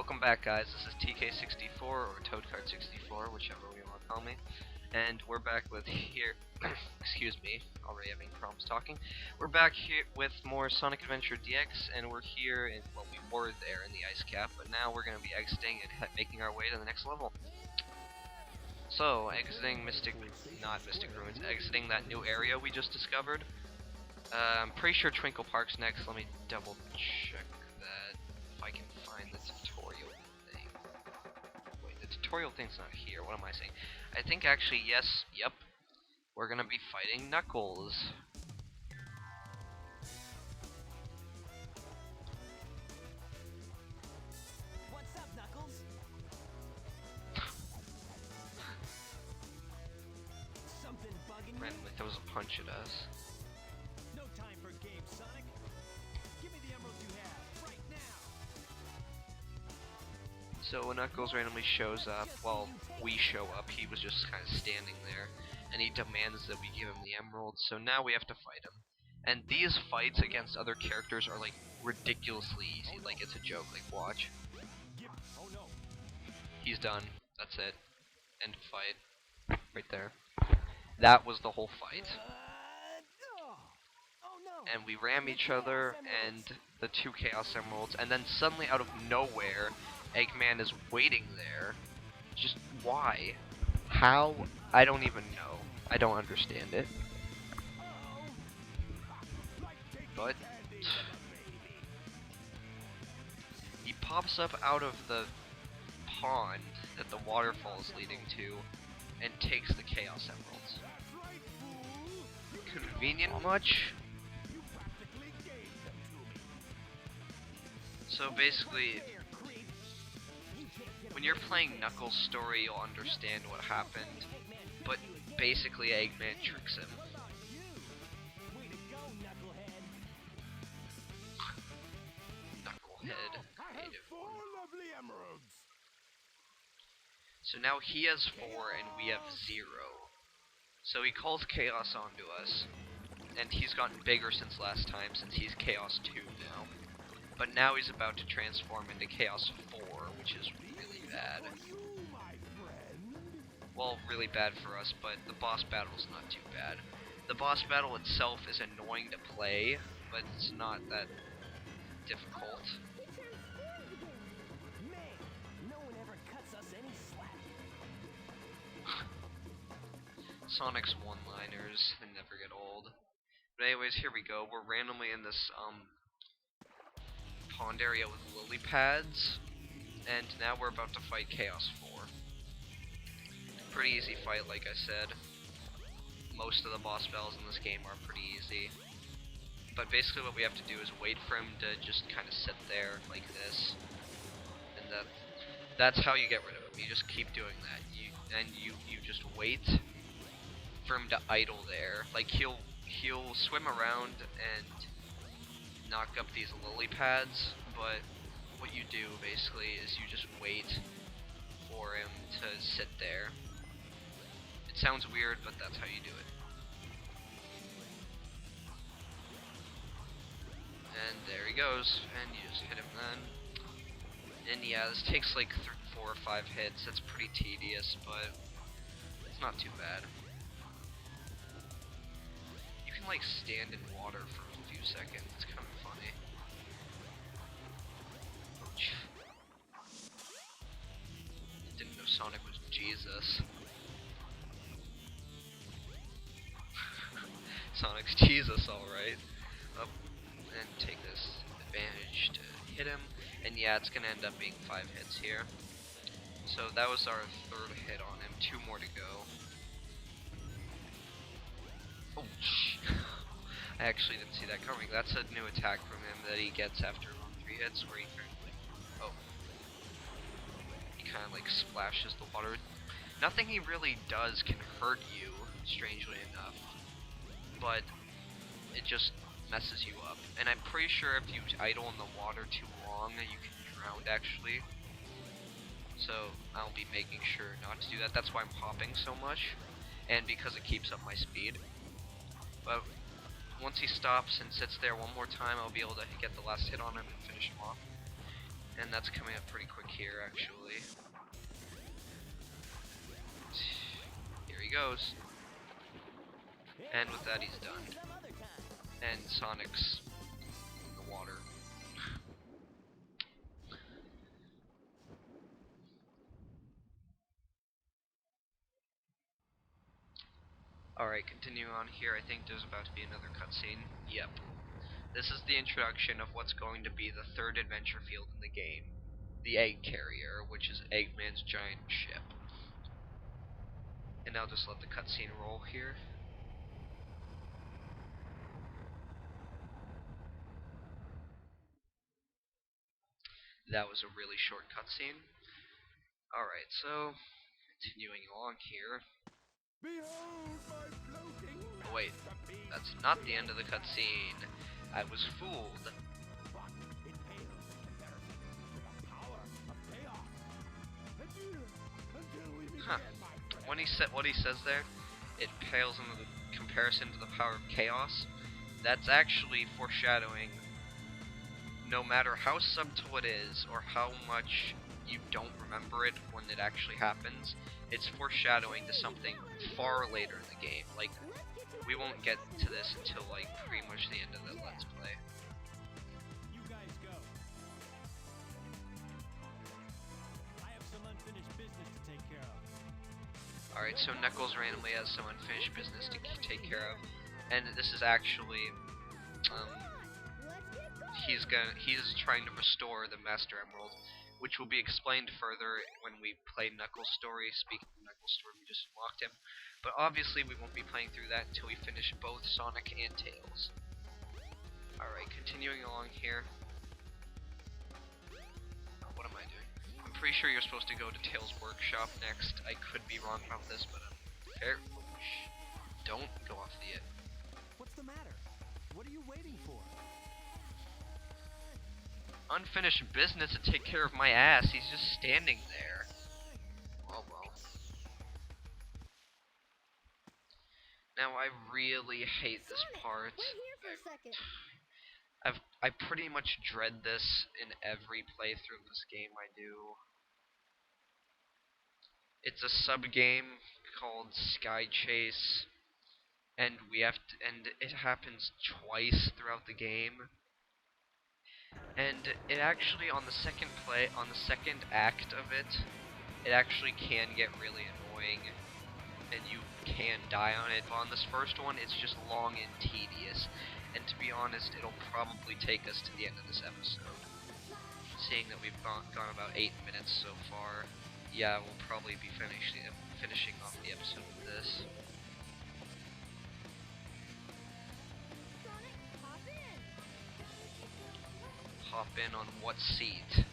Welcome back, guys. This is TK64 or Toadcard64, whichever you want to call me. And we're back with here. Excuse me, already having problems talking. We're back here with more Sonic Adventure DX, and we're here in, well, we were there in the ice cap, but now we're going to be exiting and making our way to the next level. So, exiting not Mystic Ruins, exiting that new area we just discovered. I'm pretty sure Twinkle Park's next. Let me double check that if I can find the tutorial thing. Wait, the tutorial thing's not here. What am I saying? I think actually, yes, yep. We're gonna be fighting Knuckles. What's up, Knuckles? Something bugging you? Randomly throws a punch at us. No time for games, Sonic. Give me the emeralds you have right now. So when Knuckles randomly shows up, well, we show up, he was just kind of standing there, and he demands that we give him the emeralds, so now we have to fight him. And these fights against other characters are like ridiculously easy, like it's a joke, like watch. Oh no. He's done, that's it. End of fight. Right there. That was the whole fight. Oh no. And we ram each other, and the two Chaos Emeralds, and then suddenly out of nowhere, Eggman is waiting there. Just why? How? I don't even know. I don't understand it. But he pops up out of the pond that the waterfall is leading to and takes the Chaos Emeralds. Convenient much? So basically, when you're playing Knuckles' story, you'll understand what happened, but basically Eggman tricks him. Knucklehead. So now he has 4 and we have 0. So he calls Chaos onto us, and he's gotten bigger since last time, since he's Chaos 2 now. But now he's about to transform into Chaos 4, which is really bad. Well, really bad for us, but the boss battle's not too bad. The boss battle itself is annoying to play, but it's not that difficult. Sonic's one-liners, they never get old. But anyways, here we go. We're randomly in this, pond area with lily pads, and now we're about to fight Chaos 4. Pretty easy fight, like I said. Most of the boss battles in this game are pretty easy. But basically what we have to do is wait for him to just kind of sit there like this. And that's how you get rid of him. You just keep doing that. You just wait for him to idle there. Like he'll swim around and knock up these lily pads, but what you do basically is you just wait for him to sit there. It sounds weird, but that's how you do it. And there he goes, and you just hit him then. And yeah, this takes like 4 or 5 hits. That's pretty tedious, but it's not too bad. You can like stand in water for a few seconds. It's kind of funny. Didn't know Sonic was Jesus. Sonic's Jesus, alright. Up and take this advantage to hit him. And yeah, it's gonna end up being 5 hits here. So that was our 3rd hit on him. 2 more to go. Oh, I actually didn't see that coming. That's a new attack from him that he gets after 3 hits, where he kind of like splashes the water. Nothing he really does can hurt you, strangely enough, but it just messes you up. And I'm pretty sure if you idle in the water too long, you can drown actually. So I'll be making sure not to do that. That's why I'm hopping so much, and because it keeps up my speed. But once he stops and sits there one more time, I'll be able to get the last hit on him and finish him off. And that's coming up pretty quick here, actually. Here he goes. And with that, he's done. And Sonic's in the water. Alright, continuing on here, I think there's about to be another cutscene. Yep. This is the introduction of what's going to be the third adventure field in the game. The Egg Carrier, which is Eggman's giant ship. And I'll just let the cutscene roll here. That was a really short cutscene. Alright, so continuing along here. Behold my floating Oh wait, masterpiece. that's not the end of the cutscene. I was fooled. But it pales in comparison to the power of chaos. Adieu, until we meet Huh. again, my friend. When he said what he says there, it pales in the comparison to the power of chaos. That's actually foreshadowing. No matter how subtle it is, or how much you don't remember it when it actually happens, it's foreshadowing to something far later in the game. Like, we won't get to this until, like, pretty much the end of the Let's Play. You guys go. I have some unfinished business to take care of. Alright, so Knuckles randomly has some unfinished business to take care of, and this is actually, he's trying to restore the Master Emerald, which will be explained further when we play Knuckles' story. Speaking of Knuckles' story, we just unlocked him, but obviously we won't be playing through that until we finish both Sonic and Tails. Alright, continuing along here. What am I doing? I'm pretty sure you're supposed to go to Tails' workshop next. I could be wrong about this, but I'm fair. Don't go off the edge. What's the matter? What are you waiting for? Unfinished business to take care of my ass. He's just standing there. Oh well. Now I really hate this part. Wait here for a second. I pretty much dread this in every playthrough of this game I do. It's a sub game called Sky Chase, and it happens twice throughout the game. And it actually, on the second act of it, it actually can get really annoying, and you can die on it. But on this first one, it's just long and tedious, and to be honest, it'll probably take us to the end of this episode. Seeing that we've gone about 8 minutes so far, yeah, we'll probably be finishing off the episode with this. Sonic, hop in. Hop in on what seat?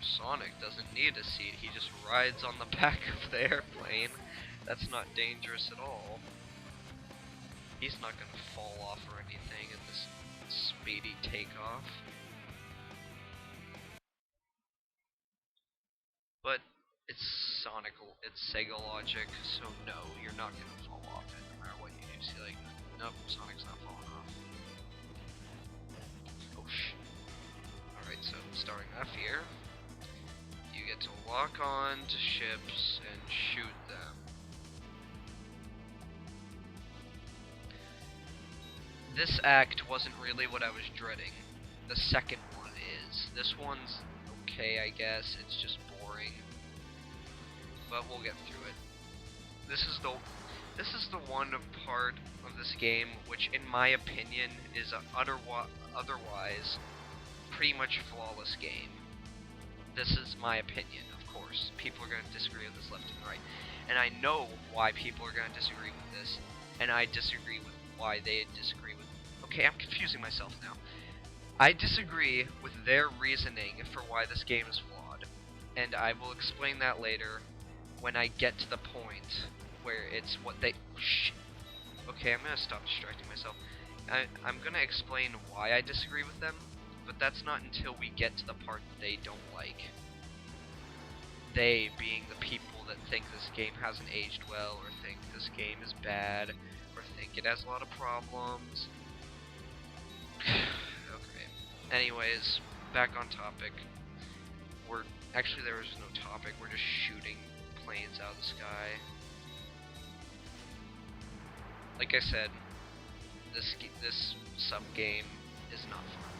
Sonic doesn't need a seat, he just rides on the back of the airplane. That's not dangerous at all. He's not gonna fall off or anything in this speedy takeoff. But it's Sega logic, so no, you're not gonna fall off it no matter what you do. See, like, nope, Sonic's not falling off. Oh sh. Alright, so starting off here, you get to lock on to ships and shoot them. This act wasn't really what I was dreading. The second one is. This one's okay, I guess. It's just boring, but we'll get through it. This is the one part of this game which, in my opinion, is a otherwise pretty much flawless game. This is my opinion, of course. People are going to disagree with this left and right, and I know why people are going to disagree with this, and I disagree with why they disagree with. Okay, I'm confusing myself now. I disagree with their reasoning for why this game is flawed, and I will explain that later when I get to the point where it's what they. Shh. Okay, I'm gonna stop distracting myself. I'm gonna explain why I disagree with them, but that's not until we get to the part that they don't like. They being the people that think this game hasn't aged well, or think this game is bad, or think it has a lot of problems. Okay. Anyways, back on topic. Actually, there was no topic. We're just shooting planes out of the sky. Like I said, this sub game is not fun.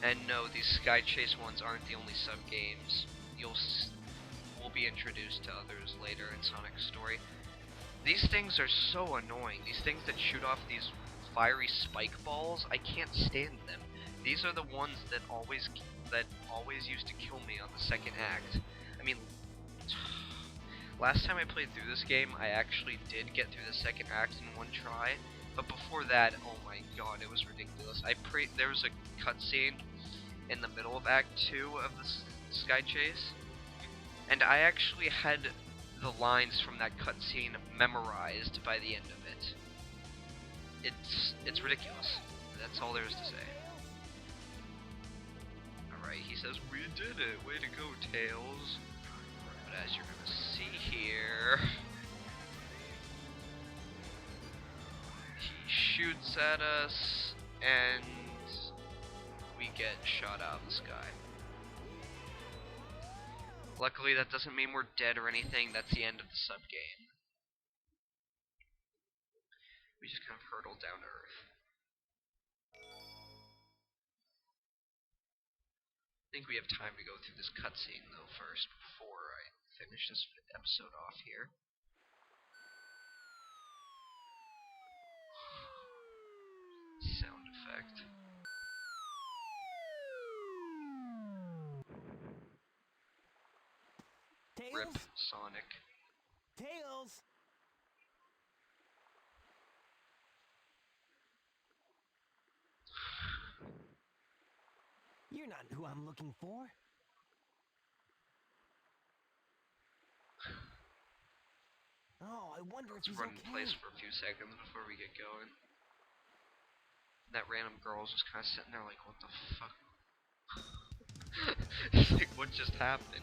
And no, these Sky Chase ones aren't the only sub games. We'll be introduced to others later in Sonic's story. These things are so annoying. These things that shoot off these fiery spike balls, I can't stand them. These are the ones that always used to kill me on the second act. I mean, last time I played through this game, I actually did get through the second act in one try, but before that, oh my god, it was ridiculous. There was a cutscene in the middle of Act 2 of the Sky Chase, and I actually had the lines from that cutscene memorized by the end of it. It's ridiculous. That's all there is to say. Alright, he says, we did it! Way to go, Tails! But as you're gonna see here, he shoots at us, and we get shot out of the sky. Luckily, that doesn't mean we're dead or anything. That's the end of the sub-game. We just kind of hurtled down to Earth. I think we have time to go through this cutscene, though, first, before I finish this episode off here. Sound effect. Tails? Rip Sonic. Tails! You're not who I'm looking for. Oh, I wonder Let's if he's run in okay. place for a few seconds before we get going. That random girl's just kind of sitting there like, what the fuck? It's like, what just happened?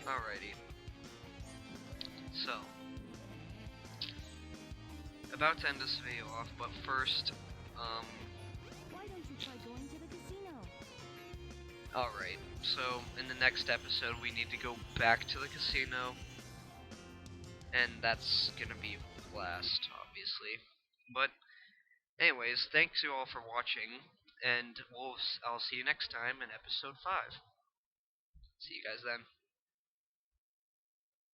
Alrighty. So, about to end this video off, but first, Why don't you try going to the casino? alright, so in the next episode we need to go back to the casino, and that's gonna be a blast, obviously. But, anyways, thanks you all for watching, and I'll see you next time in episode 5. See you guys then.